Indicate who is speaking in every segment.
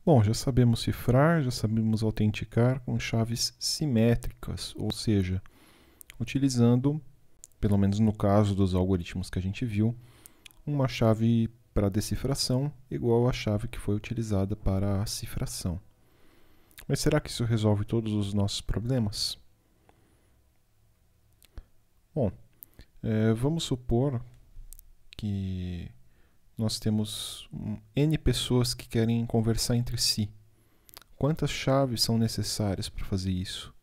Speaker 1: Bom, já sabemos cifrar, já sabemos autenticar com chaves simétricas, ou seja, utilizando, pelo menos no caso dos algoritmos que a gente viu, uma chave para decifração igual à chave que foi utilizada para a cifração. Mas será que isso resolve todos os nossos problemas? Bom, vamos supor que nós temos N pessoas que querem conversar entre si. Quantas chaves são necessárias para fazer isso?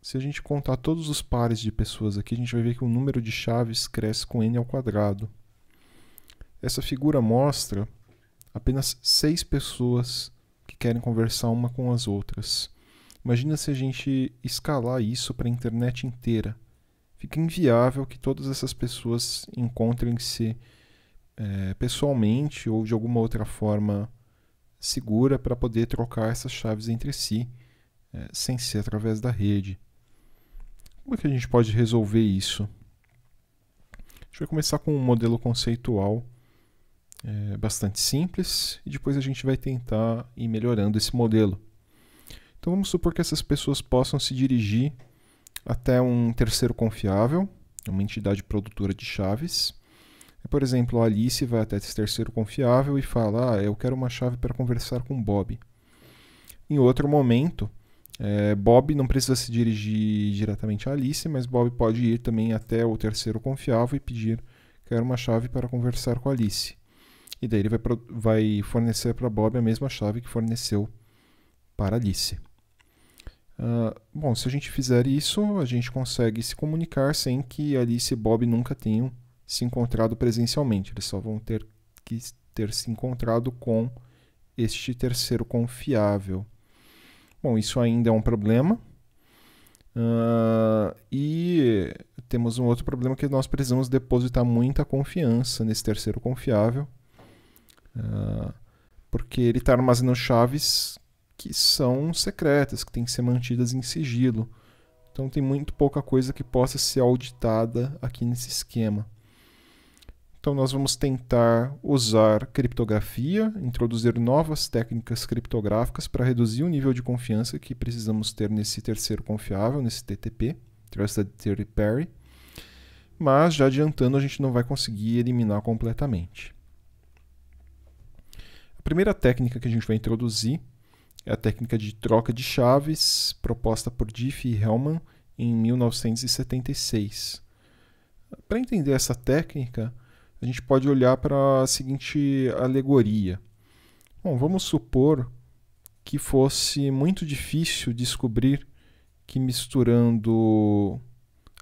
Speaker 1: Se a gente contar todos os pares de pessoas aqui, a gente vai ver que o número de chaves cresce com n ao quadrado. Essa figura mostra apenas 6 pessoas que querem conversar uma com as outras. Imagina se a gente escalar isso para a internet inteira. Fica inviável que todas essas pessoas encontrem-se pessoalmente ou de alguma outra forma segura para poder trocar essas chaves entre si, sem ser através da rede. Como é que a gente pode resolver isso? A gente vai começar com um modelo conceitual bastante simples e depois a gente vai tentar ir melhorando esse modelo. Então vamos supor que essas pessoas possam se dirigir até um terceiro confiável, uma entidade produtora de chaves. Por exemplo, a Alice vai até esse terceiro confiável e fala: eu quero uma chave para conversar com Bob. Em outro momento, Bob não precisa se dirigir diretamente a Alice, mas Bob pode ir também até o terceiro confiável e pedir: quero uma chave para conversar com a Alice. E daí ele vai fornecer para Bob a mesma chave que forneceu para Alice. Bom, se a gente fizer isso, a gente consegue se comunicar sem que Alice e Bob nunca tenham se encontrado presencialmente. Eles só vão ter que ter se encontrado com este terceiro confiável. Bom, isso ainda é um problema. E temos um outro problema que nós precisamos depositar muita confiança nesse terceiro confiável, porque ele está armazenando chaves que são secretas, que têm que ser mantidas em sigilo. Então tem muito pouca coisa que possa ser auditada aqui nesse esquema. Então nós vamos tentar usar criptografia, introduzir novas técnicas criptográficas para reduzir o nível de confiança que precisamos ter nesse terceiro confiável, nesse TTP, Trusted Third Party. Mas já adiantando, a gente não vai conseguir eliminar completamente. A primeira técnica que a gente vai introduzir é a técnica de troca de chaves proposta por Diffie e Hellman em 1976. Para entender essa técnica, a gente pode olhar para a seguinte alegoria. Bom, vamos supor que fosse muito difícil descobrir que misturando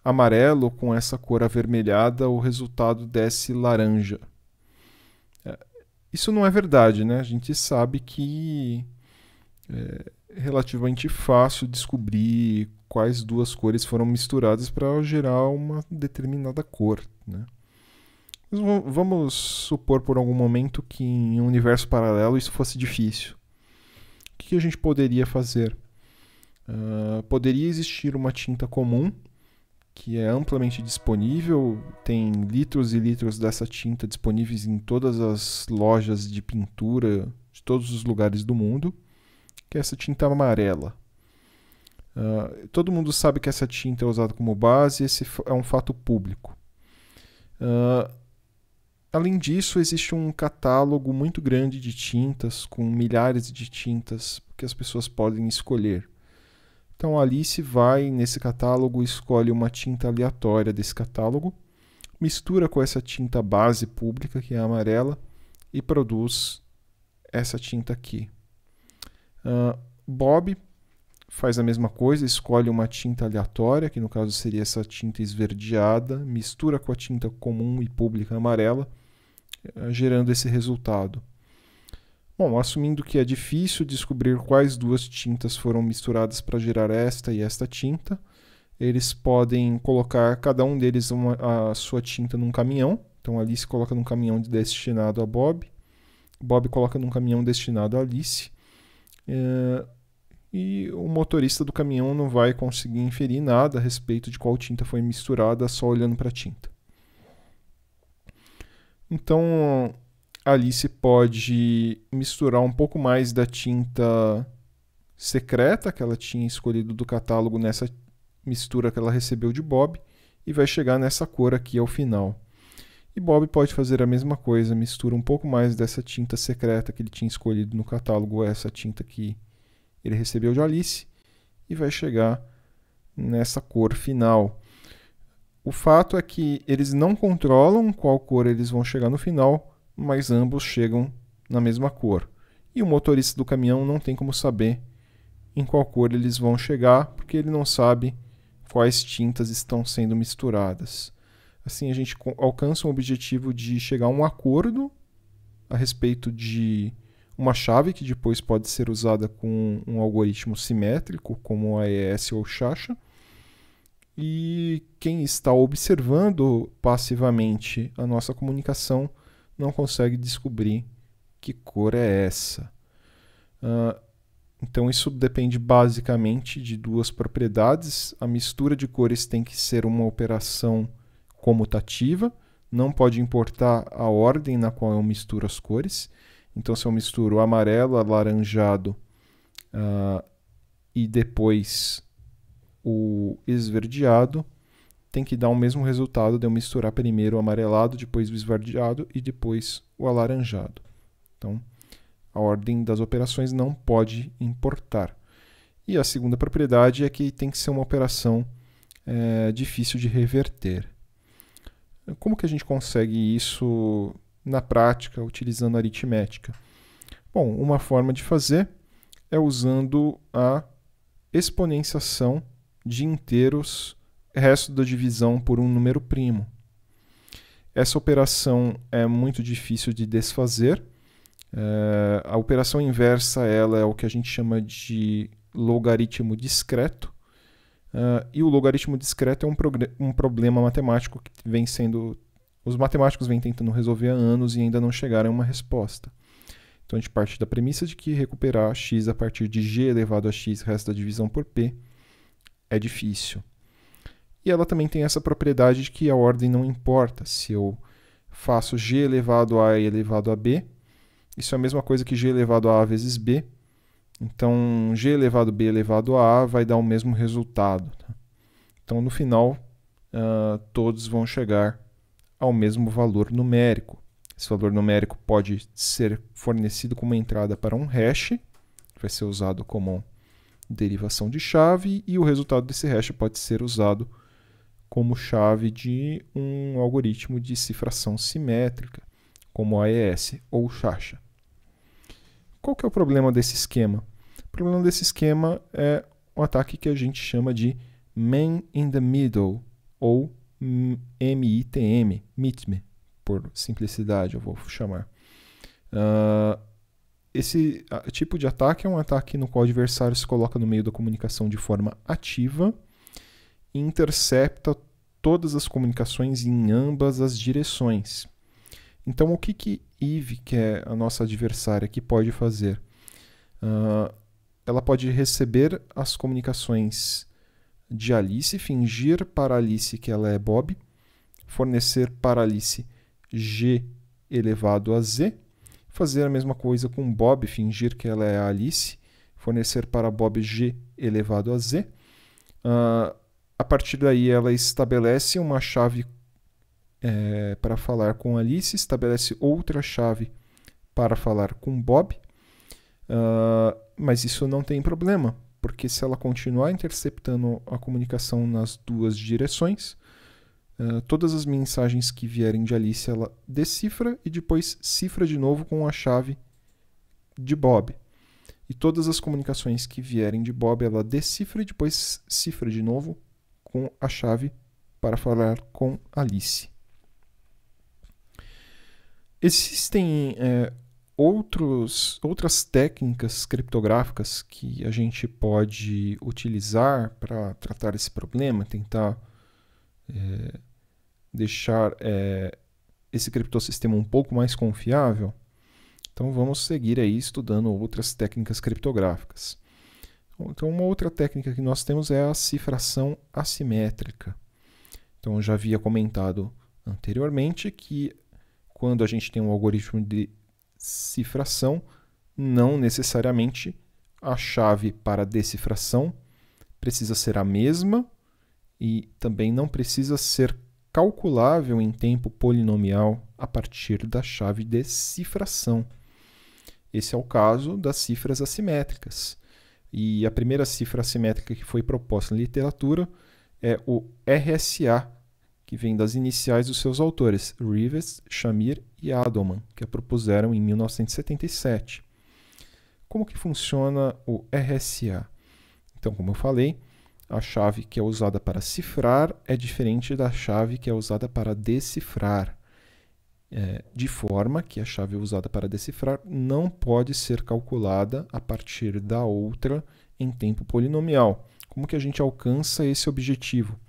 Speaker 1: amarelo com essa cor avermelhada o resultado desse laranja. Isso não é verdade, né? A gente sabe que é relativamente fácil descobrir quais duas cores foram misturadas para gerar uma determinada cor, né? Mas vamos supor por algum momento que em um universo paralelo isso fosse difícil. O que a gente poderia fazer? Poderia existir uma tinta comum que é amplamente disponível, tem litros e litros dessa tinta disponíveis em todas as lojas de pintura de todos os lugares do mundo, que é essa tinta amarela. Todo mundo sabe que essa tinta é usada como base, esse é um fato público. Além disso, existe um catálogo muito grande de tintas, com milhares de tintas que as pessoas podem escolher. Então a Alice vai nesse catálogo, escolhe uma tinta aleatória desse catálogo, mistura com essa tinta base pública, que é a amarela, e produz essa tinta aqui. Bob faz a mesma coisa, escolhe uma tinta aleatória, que no caso seria essa tinta esverdeada, mistura com a tinta comum e pública amarela, gerando esse resultado. Bom, assumindo que é difícil descobrir quais duas tintas foram misturadas para gerar esta e esta tinta, eles podem colocar cada um deles a sua tinta num caminhão. Então a Alice coloca num caminhão destinado a Bob, Bob coloca num caminhão destinado a Alice, e o motorista do caminhão não vai conseguir inferir nada a respeito de qual tinta foi misturada só olhando para a tinta. Então a Alice pode misturar um pouco mais da tinta secreta que ela tinha escolhido do catálogo nessa mistura que ela recebeu de Bob e vai chegar nessa cor aqui ao final. E Bob pode fazer a mesma coisa, mistura um pouco mais dessa tinta secreta que ele tinha escolhido no catálogo, essa tinta que ele recebeu de Alice, e vai chegar nessa cor final. O fato é que eles não controlam qual cor eles vão chegar no final, mas ambos chegam na mesma cor. E o motorista do caminhão não tem como saber em qual cor eles vão chegar, porque ele não sabe quais tintas estão sendo misturadas. Assim, a gente alcança um objetivo de chegar a um acordo a respeito de uma chave que depois pode ser usada com um algoritmo simétrico, como o AES ou Shasha. E quem está observando passivamente a nossa comunicação não consegue descobrir que cor é essa. Então, isso depende basicamente de duas propriedades. A mistura de cores tem que ser uma operação comutativa, não pode importar a ordem na qual eu misturo as cores. Então, se eu misturo amarelo, alaranjado e depois o esverdeado, tem que dar o mesmo resultado de eu misturar primeiro o amarelado, depois o esverdeado e depois o alaranjado. Então, a ordem das operações não pode importar. E a segunda propriedade é que tem que ser uma operação difícil de reverter. Como que a gente consegue isso na prática, utilizando a aritmética? Bom, uma forma de fazer é usando a exponenciação de inteiros, resto da divisão por um número primo. Essa operação é muito difícil de desfazer. A operação inversa ela é o que a gente chama de logaritmo discreto. E o logaritmo discreto é um problema matemático que os matemáticos vêm tentando resolver há anos e ainda não chegaram a uma resposta. Então a gente parte da premissa de que recuperar x a partir de g elevado a x resto da divisão por p é difícil. E ela também tem essa propriedade de que a ordem não importa. Se eu faço g elevado a elevado a b, isso é a mesma coisa que g elevado a vezes b. Então, g elevado a b elevado a vai dar o mesmo resultado. Tá? Então, no final, todos vão chegar ao mesmo valor numérico. Esse valor numérico pode ser fornecido como entrada para um hash, que vai ser usado como derivação de chave, e o resultado desse hash pode ser usado como chave de um algoritmo de cifração simétrica, como AES ou Shasha. Qual que é o problema desse esquema? O problema desse esquema é um ataque que a gente chama de Man in the Middle, ou MITM, MITM, por simplicidade eu vou chamar. Esse tipo de ataque é um ataque no qual o adversário se coloca no meio da comunicação de forma ativa e intercepta todas as comunicações em ambas as direções. Então, o que Eve, que é a nossa adversária, aqui pode fazer? Ela pode receber as comunicações de Alice, fingir para Alice que ela é Bob, fornecer para Alice g elevado a z, fazer a mesma coisa com Bob, fingir que ela é a Alice, fornecer para Bob g elevado a z. A partir daí, ela estabelece uma chave para falar com Alice, estabelece outra chave para falar com Bob, mas isso não tem problema, porque se ela continuar interceptando a comunicação nas duas direções, todas as mensagens que vierem de Alice ela decifra e depois cifra de novo com a chave de Bob. E todas as comunicações que vierem de Bob ela decifra e depois cifra de novo com a chave para falar com Alice. Existem outras técnicas criptográficas que a gente pode utilizar para tratar esse problema, tentar deixar esse criptossistema um pouco mais confiável. Então vamos seguir aí estudando outras técnicas criptográficas. Então uma outra técnica que nós temos é a cifração assimétrica. Então eu já havia comentado anteriormente que quando a gente tem um algoritmo de cifração, não necessariamente a chave para decifração precisa ser a mesma e também não precisa ser calculável em tempo polinomial a partir da chave de cifração. Esse é o caso das cifras assimétricas. E a primeira cifra assimétrica que foi proposta na literatura é o RSA, que vem das iniciais dos seus autores, Rivest, Shamir e Adelman, que a propuseram em 1977. Como que funciona o RSA? Então, como eu falei, a chave que é usada para cifrar é diferente da chave que é usada para decifrar, de forma que a chave usada para decifrar não pode ser calculada a partir da outra em tempo polinomial. Como que a gente alcança esse objetivo?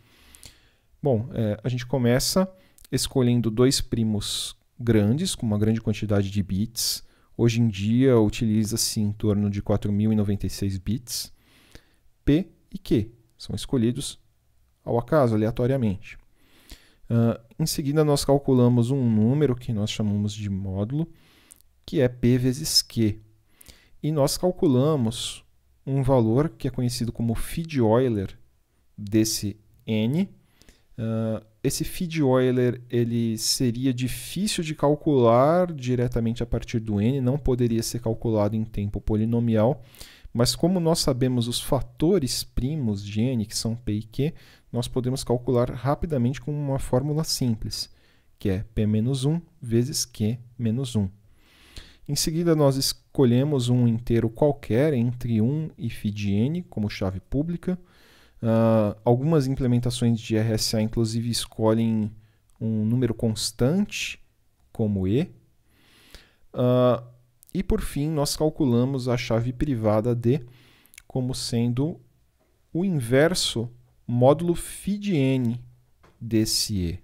Speaker 1: Bom, a gente começa escolhendo dois primos grandes, com uma grande quantidade de bits. Hoje em dia, utiliza-se em torno de 4.096 bits. P e Q são escolhidos ao acaso, aleatoriamente. Em seguida, nós calculamos um número que nós chamamos de módulo, que é P vezes Q. E nós calculamos um valor que é conhecido como feed-Euler desse N. Esse feed-Euler ele seria difícil de calcular diretamente a partir do N, não poderia ser calculado em tempo polinomial, mas como nós sabemos os fatores primos de N, que são P e Q, nós podemos calcular rapidamente com uma fórmula simples, que é P-1 vezes Q-1. Em seguida, nós escolhemos um inteiro qualquer entre 1 e φ(n) como chave pública. Algumas implementações de RSA, inclusive, escolhem um número constante, como E. E, por fim, nós calculamos a chave privada D como sendo o inverso módulo φ(n) desse E.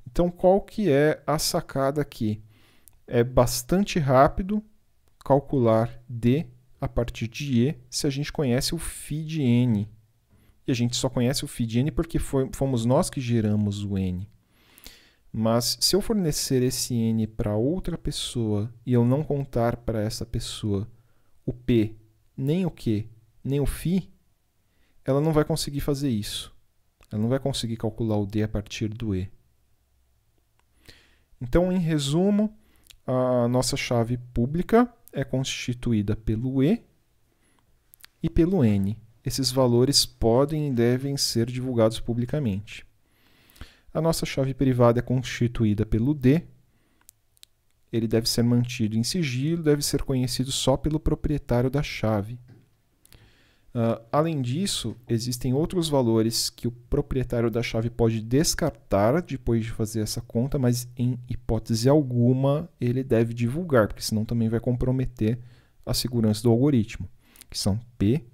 Speaker 1: Então, qual que é a sacada aqui? É bastante rápido calcular D a partir de E se a gente conhece o φ(n). E a gente só conhece o φ(n) porque fomos nós que geramos o N. Mas se eu fornecer esse N para outra pessoa e eu não contar para essa pessoa o P, nem o Q, nem o φ, ela não vai conseguir fazer isso. Ela não vai conseguir calcular o D a partir do E. Então, em resumo, a nossa chave pública é constituída pelo E e pelo N. Esses valores podem e devem ser divulgados publicamente. A nossa chave privada é constituída pelo D. Ele deve ser mantido em sigilo, deve ser conhecido só pelo proprietário da chave. Além disso, existem outros valores que o proprietário da chave pode descartar depois de fazer essa conta, mas em hipótese alguma ele deve divulgar, porque senão também vai comprometer a segurança do algoritmo, que são P,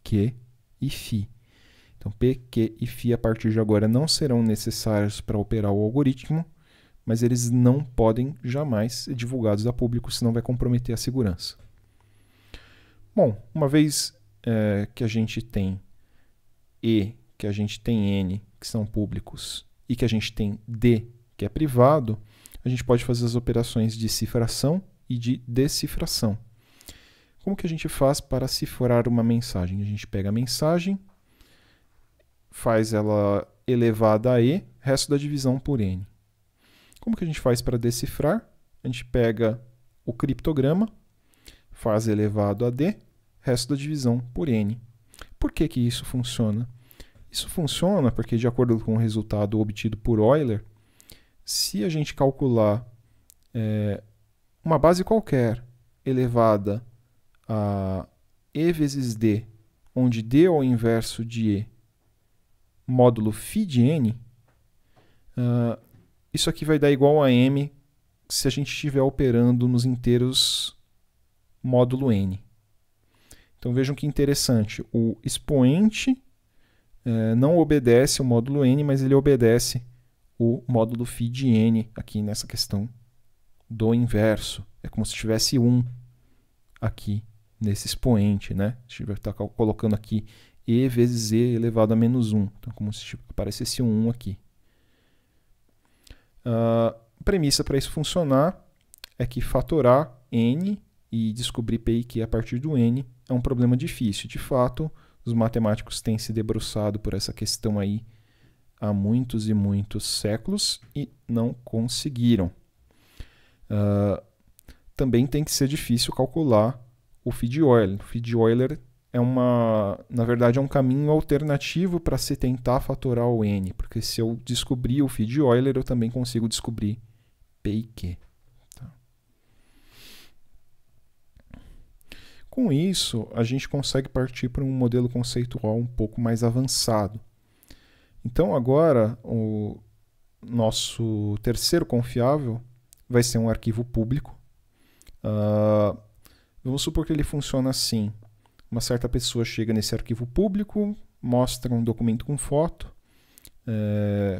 Speaker 1: Q e φ. Então, P, Q e φ a partir de agora não serão necessários para operar o algoritmo, mas eles não podem jamais ser divulgados a público, senão vai comprometer a segurança. Bom, uma vez que a gente tem E, que a gente tem N, que são públicos, e que a gente tem D, que é privado, a gente pode fazer as operações de cifração e de decifração. Como que a gente faz para cifrar uma mensagem? A gente pega a mensagem, faz ela elevada a E, resto da divisão por N. Como que a gente faz para decifrar? A gente pega o criptograma, faz elevado a D, resto da divisão por N. Por que que isso funciona? Isso funciona porque, de acordo com o resultado obtido por Euler, se a gente calcular uma base qualquer elevada a E vezes D, onde D é o inverso de E, módulo φ(n), isso aqui vai dar igual a M se a gente estiver operando nos inteiros módulo n. Então vejam que interessante, o expoente não obedece o módulo n, mas ele obedece o módulo φ(n) aqui nessa questão do inverso. É como se tivesse 1 aqui nesse expoente, né? A gente vai estar colocando aqui E vezes E elevado a menos 1. Então, como se aparecesse um 1 aqui. premissa para isso funcionar é que fatorar n e descobrir P e Q a partir do n é um problema difícil. De fato, os matemáticos têm se debruçado por essa questão aí há muitos e muitos séculos e não conseguiram. Também tem que ser difícil calcular o Feed-Euler. O Feed-Euler na verdade, é um caminho alternativo para se tentar fatorar o n, porque se eu descobrir o Feed-Euler, eu também consigo descobrir P e Q. Tá? Com isso, a gente consegue partir para um modelo conceitual um pouco mais avançado. Então, agora, o nosso terceiro confiável vai ser um arquivo público. Vamos supor que ele funciona assim. Uma certa pessoa chega nesse arquivo público, mostra um documento com foto,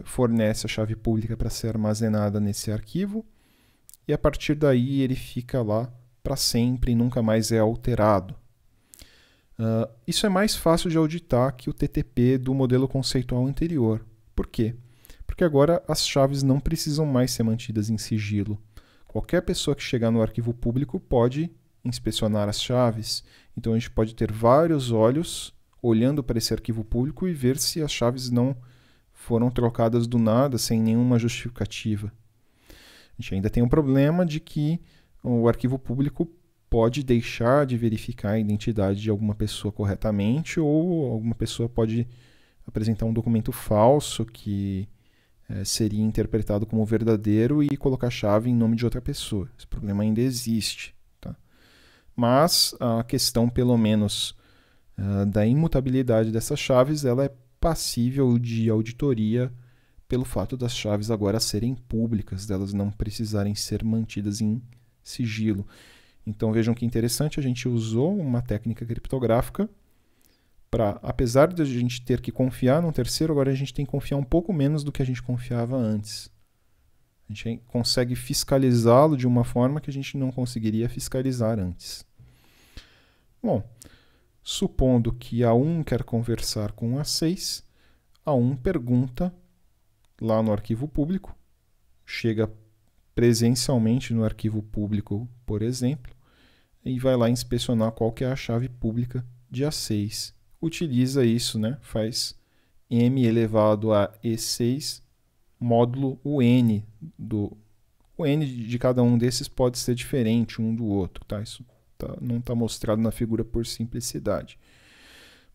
Speaker 1: fornece a chave pública para ser armazenada nesse arquivo, e a partir daí ele fica lá para sempre e nunca mais é alterado. Isso é mais fácil de auditar que o TTP do modelo conceitual anterior. Por quê? Porque agora as chaves não precisam mais ser mantidas em sigilo. Qualquer pessoa que chegar no arquivo público pode inspecionar as chaves. Então a gente pode ter vários olhos olhando para esse arquivo público e ver se as chaves não foram trocadas do nada, sem nenhuma justificativa. A gente ainda tem um problema de que o arquivo público pode deixar de verificar a identidade de alguma pessoa corretamente, ou alguma pessoa pode apresentar um documento falso que seria interpretado como verdadeiro e colocar a chave em nome de outra pessoa. Esse problema ainda existe. Tá? Mas a questão, pelo menos, da imutabilidade dessas chaves, ela é passível de auditoria pelo fato das chaves agora serem públicas, delas não precisarem ser mantidas em sigilo. Então vejam que interessante, a gente usou uma técnica criptográfica para, apesar de a gente ter que confiar num terceiro, agora a gente tem que confiar um pouco menos do que a gente confiava antes. A gente consegue fiscalizá-lo de uma forma que a gente não conseguiria fiscalizar antes. Bom, supondo que A1 quer conversar com A6, A1 pergunta lá no arquivo público, chega presencialmente no arquivo público, por exemplo, e vai lá inspecionar qual que é a chave pública de A6. Utiliza isso, né? Faz m elevado a E6 módulo o n. O n de cada um desses pode ser diferente um do outro. Tá? Isso não está mostrado na figura por simplicidade.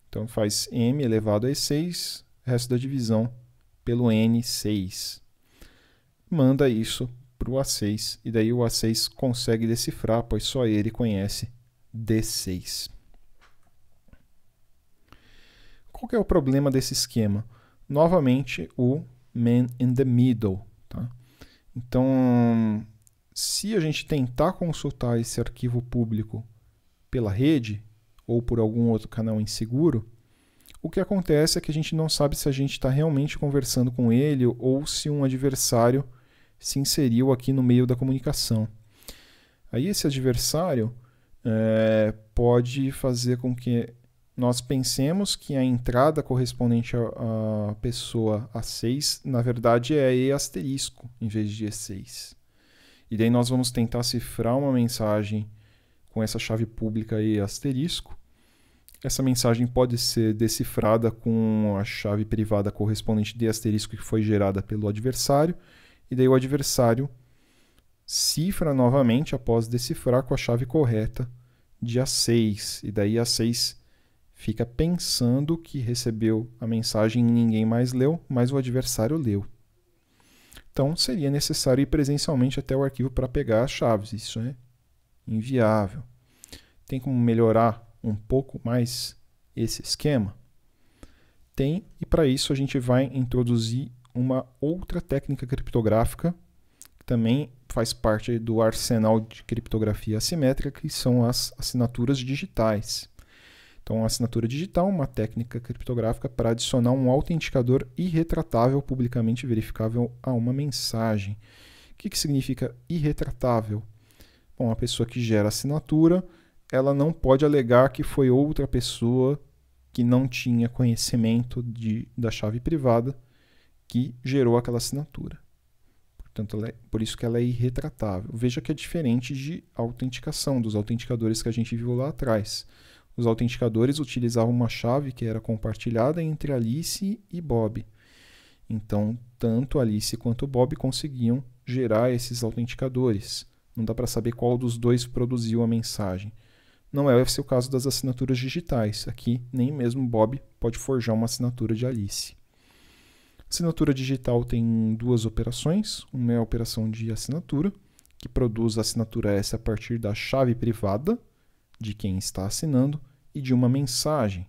Speaker 1: Então faz m elevado a E6, resto da divisão pelo N6. Manda isso para o A6, e daí o A6 consegue decifrar, pois só ele conhece D6. Qual que é o problema desse esquema? Novamente, o man in the middle. Tá? Então, se a gente tentar consultar esse arquivo público pela rede, ou por algum outro canal inseguro, o que acontece é que a gente não sabe se a gente está realmente conversando com ele ou se um adversário se inseriu aqui no meio da comunicação. Aí esse adversário pode fazer com que nós pensemos que a entrada correspondente à pessoa A6, na verdade, é E asterisco, em vez de E6. E daí nós vamos tentar cifrar uma mensagem com essa chave pública E asterisco. Essa mensagem pode ser decifrada com a chave privada correspondente D asterisco que foi gerada pelo adversário. E daí o adversário cifra novamente após decifrar com a chave correta de A6. E daí A6 fica pensando que recebeu a mensagem e ninguém mais leu, mas o adversário leu. Então seria necessário ir presencialmente até o arquivo para pegar as chaves. Isso é inviável. Tem como melhorar um pouco mais esse esquema? Tem, e para isso a gente vai introduzir uma outra técnica criptográfica que também faz parte do arsenal de criptografia assimétrica, que são as assinaturas digitais. Então, a assinatura digital é uma técnica criptográfica para adicionar um autenticador irretratável publicamente verificável a uma mensagem. O que significa irretratável? Bom, a pessoa que gera a assinatura, ela não pode alegar que foi outra pessoa que não tinha conhecimento da chave privada que gerou aquela assinatura. Portanto, por isso que ela é irretratável. Veja que é diferente de autenticação, dos autenticadores que a gente viu lá atrás. Os autenticadores utilizavam uma chave que era compartilhada entre Alice e Bob. Então, tanto Alice quanto Bob conseguiam gerar esses autenticadores. Não dá para saber qual dos dois produziu a mensagem. Não é esse o caso das assinaturas digitais. Aqui, nem mesmo Bob pode forjar uma assinatura de Alice. Assinatura digital tem duas operações. Uma é a operação de assinatura, que produz a assinatura S a partir da chave privada de quem está assinando e de uma mensagem.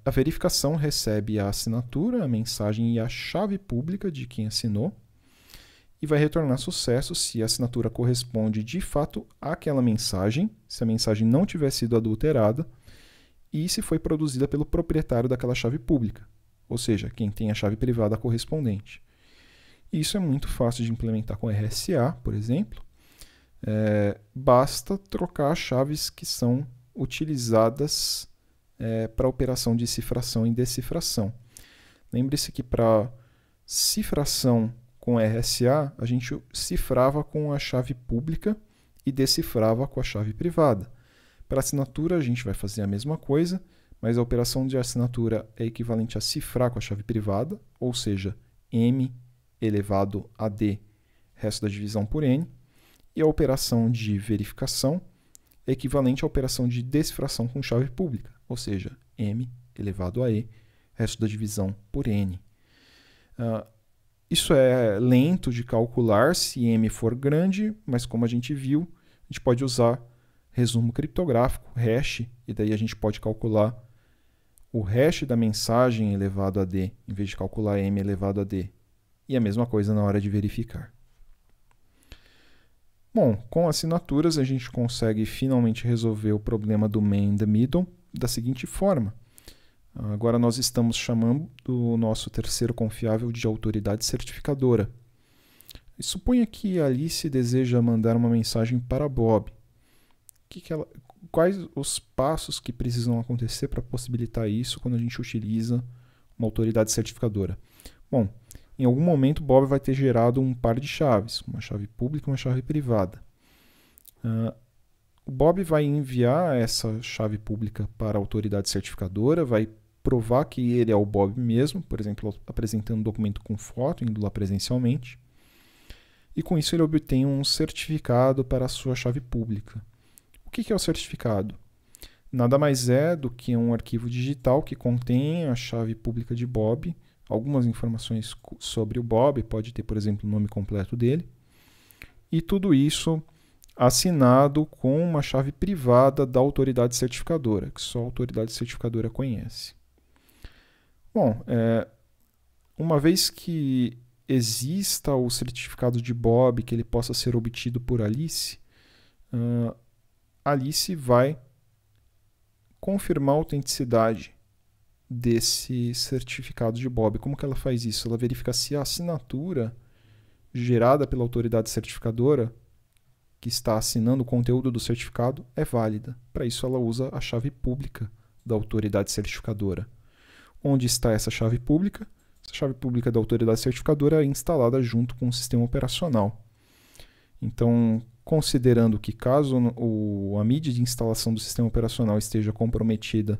Speaker 1: A verificação recebe a assinatura, a mensagem e a chave pública de quem assinou e vai retornar sucesso se a assinatura corresponde de fato àquela mensagem, se a mensagem não tiver sido adulterada e se foi produzida pelo proprietário daquela chave pública, ou seja, quem tem a chave privada correspondente. Isso é muito fácil de implementar com RSA, por exemplo. Basta trocar as chaves que são utilizadas para a operação de cifração e decifração. Lembre-se que para cifração com RSA, a gente cifrava com a chave pública e decifrava com a chave privada. Para assinatura, a gente vai fazer a mesma coisa, mas a operação de assinatura é equivalente a cifrar com a chave privada, ou seja, M elevado a D, resto da divisão por N, e a operação de verificação é equivalente à operação de decifração com chave pública, ou seja, M elevado a E, resto da divisão por N. Isso é lento de calcular se M for grande, mas como a gente viu, a gente pode usar resumo criptográfico, hash, e daí a gente pode calcular o hash da mensagem elevado a D, em vez de calcular M elevado a D. E a mesma coisa na hora de verificar. Bom, com assinaturas a gente consegue finalmente resolver o problema do man in the middle da seguinte forma. Agora nós estamos chamando o nosso terceiro confiável de autoridade certificadora. E suponha que Alice deseja mandar uma mensagem para Bob. Quais os passos que precisam acontecer para possibilitar isso quando a gente utiliza uma autoridade certificadora? Bom, em algum momento Bob vai ter gerado um par de chaves, uma chave pública e uma chave privada. O Bob vai enviar essa chave pública para a autoridade certificadora, vai provar que ele é o Bob mesmo, por exemplo, apresentando um documento com foto, indo lá presencialmente. E com isso ele obtém um certificado para a sua chave pública. O que é o certificado? Nada mais é do que um arquivo digital que contém a chave pública de Bob, algumas informações sobre o Bob, pode ter, por exemplo, o nome completo dele, e tudo isso assinado com uma chave privada da autoridade certificadora, que só a autoridade certificadora conhece. Bom, uma vez que exista o certificado de Bob, que ele possa ser obtido por Alice, Alice vai confirmar a autenticidade desse certificado de Bob. Como que ela faz isso? Ela verifica se a assinatura gerada pela autoridade certificadora, que está assinando o conteúdo do certificado, é válida. Para isso ela usa a chave pública da autoridade certificadora. Onde está essa chave pública? Essa chave pública da autoridade certificadora é instalada junto com o sistema operacional. Então, considerando que caso a mídia de instalação do sistema operacional esteja comprometida,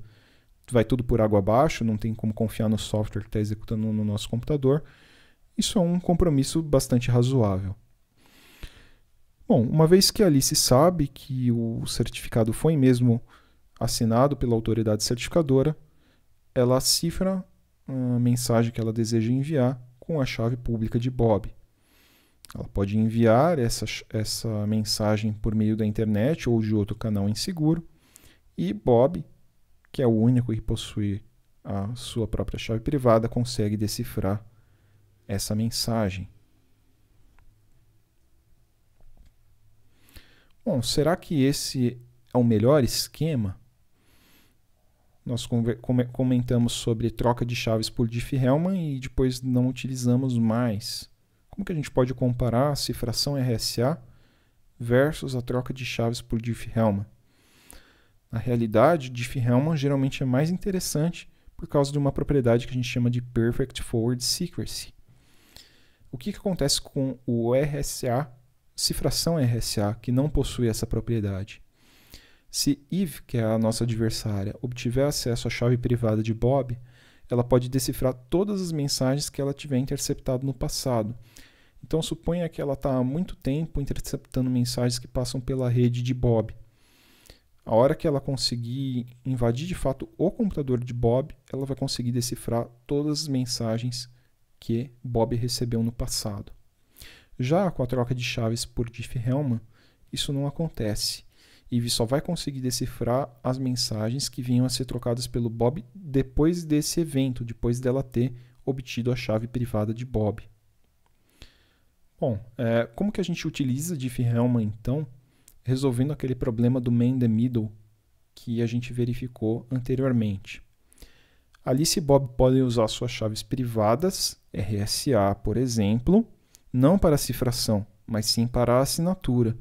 Speaker 1: vai tudo por água abaixo, não tem como confiar no software que está executando no nosso computador, isso é um compromisso bastante razoável. Bom, uma vez que a Alice sabe que o certificado foi mesmo assinado pela autoridade certificadora, ela cifra a mensagem que ela deseja enviar com a chave pública de Bob. Ela pode enviar essa mensagem por meio da internet ou de outro canal inseguro, e Bob, que é o único que possui a sua própria chave privada, consegue decifrar essa mensagem. Bom, será que esse é o melhor esquema? Nós comentamos sobre troca de chaves por Diffie-Hellman e depois não utilizamos mais. Como que a gente pode comparar a cifração RSA versus a troca de chaves por Diffie-Hellman? Na realidade, Diffie-Hellman geralmente é mais interessante por causa de uma propriedade que a gente chama de Perfect Forward Secrecy. O que acontece com o RSA, cifração RSA, que não possui essa propriedade? Se Eve, que é a nossa adversária, obtiver acesso à chave privada de Bob, ela pode decifrar todas as mensagens que ela tiver interceptado no passado. Então, suponha que ela está há muito tempo interceptando mensagens que passam pela rede de Bob. A hora que ela conseguir invadir de fato o computador de Bob, ela vai conseguir decifrar todas as mensagens que Bob recebeu no passado. Já com a troca de chaves por Diffie-Hellman, isso não acontece. Eve só vai conseguir decifrar as mensagens que vinham a ser trocadas pelo Bob depois desse evento, depois dela ter obtido a chave privada de Bob. Bom, como que a gente utiliza Diffie-Hellman, então, resolvendo aquele problema do man in the middle que a gente verificou anteriormente? Alice e Bob podem usar suas chaves privadas, RSA, por exemplo, não para a cifração, mas sim para a assinatura.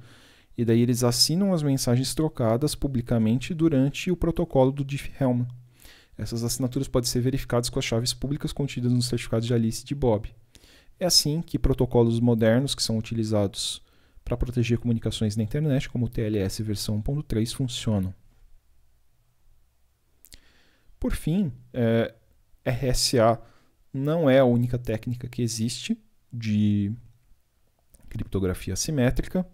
Speaker 1: E daí eles assinam as mensagens trocadas publicamente durante o protocolo do Diffie-Hellman. Essas assinaturas podem ser verificadas com as chaves públicas contidas nos certificados de Alice e de Bob. É assim que protocolos modernos que são utilizados para proteger comunicações na internet, como o TLS versão 1.3, funcionam. Por fim, RSA não é a única técnica que existe de criptografia assimétrica.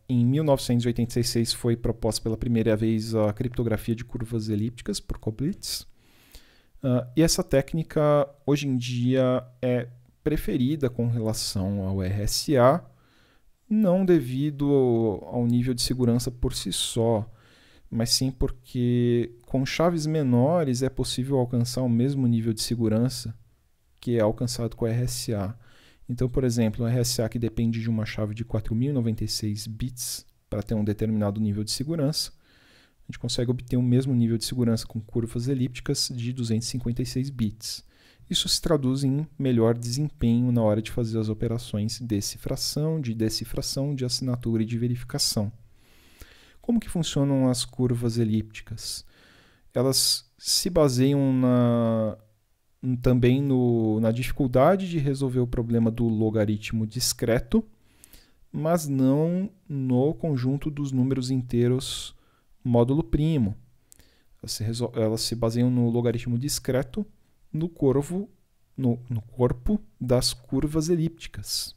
Speaker 1: Em 1986 foi proposta pela primeira vez a criptografia de curvas elípticas por Koblitz. E essa técnica hoje em dia é preferida com relação ao RSA, não devido ao nível de segurança por si só, mas sim porque com chaves menores é possível alcançar o mesmo nível de segurança que é alcançado com o RSA. Então, por exemplo, um RSA que depende de uma chave de 4096 bits para ter um determinado nível de segurança, a gente consegue obter o mesmo nível de segurança com curvas elípticas de 256 bits. Isso se traduz em melhor desempenho na hora de fazer as operações de cifração, de assinatura e de verificação. Como que funcionam as curvas elípticas? Elas se baseiam também na dificuldade de resolver o problema do logaritmo discreto, mas não no conjunto dos números inteiros módulo primo. Elas se baseiam no logaritmo discreto no corpo das curvas elípticas.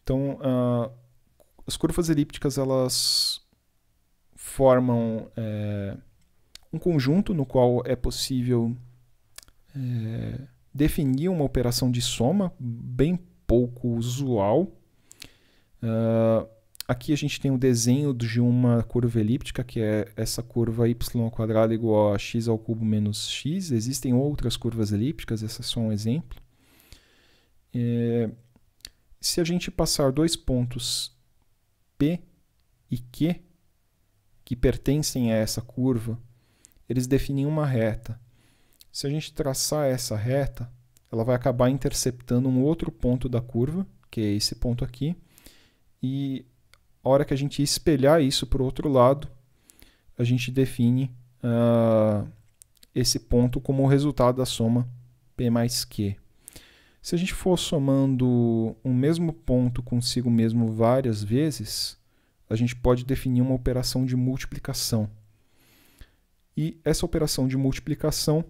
Speaker 1: Então, as curvas elípticas elas formam um conjunto no qual é possível definir uma operação de soma bem pouco usual. Aqui a gente tem o desenho de uma curva elíptica, que é essa curva y² igual a x³ menos x. Existem outras curvas elípticas, essa é só um exemplo. Se a gente passar dois pontos P e Q, que pertencem a essa curva, eles definem uma reta. Se a gente traçar essa reta, ela vai acabar interceptando um outro ponto da curva, que é esse ponto aqui, e a hora que a gente espelhar isso para o outro lado, a gente define esse ponto como o resultado da soma P mais Q. Se a gente for somando um mesmo ponto consigo mesmo várias vezes, a gente pode definir uma operação de multiplicação. E essa operação de multiplicação,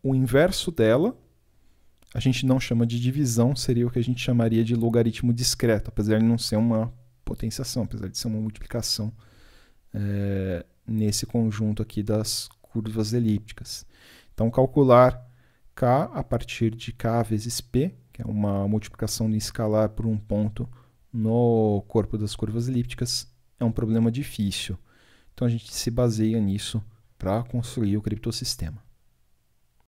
Speaker 1: o inverso dela, a gente não chama de divisão, seria o que a gente chamaria de logaritmo discreto, apesar de não ser uma potenciação, apesar de ser uma multiplicação nesse conjunto aqui das curvas elípticas. Então, calcular K a partir de K vezes P, que é uma multiplicação de escalar por um ponto no corpo das curvas elípticas, é um problema difícil. Então, a gente se baseia nisso para construir o criptossistema.